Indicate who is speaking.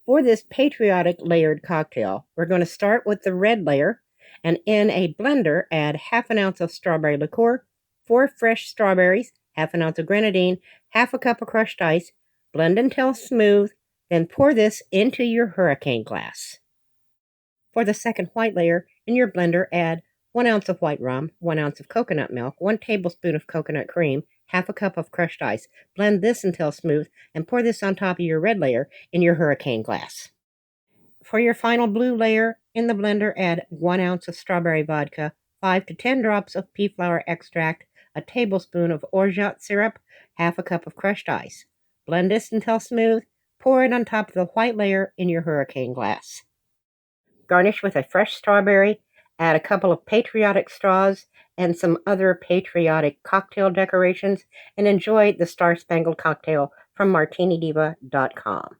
Speaker 1: For this patriotic layered cocktail, we're going to start with the red layer, and in a blender, add half an ounce of strawberry liqueur, 4 fresh strawberries, half an ounce of grenadine, half a cup of crushed ice, blend until smooth, then pour this into your hurricane glass. For the second white layer, in your blender, add 1 ounce of white rum, 1 ounce of coconut milk, 1 tablespoon of coconut cream, half a cup of crushed ice. Blend this until smooth and pour this on top of your red layer in your hurricane glass. For your final blue layer, in the blender, add 1 ounce of strawberry vodka, 5 to 10 drops of pea flower extract, a tablespoon of orgeat syrup, half a cup of crushed ice. Blend this until smooth. Pour it on top of the white layer in your hurricane glass. Garnish with a fresh strawberry, add a couple of patriotic straws and some other patriotic cocktail decorations, and enjoy the Star Spangled Cocktail from MartiniDiva.com.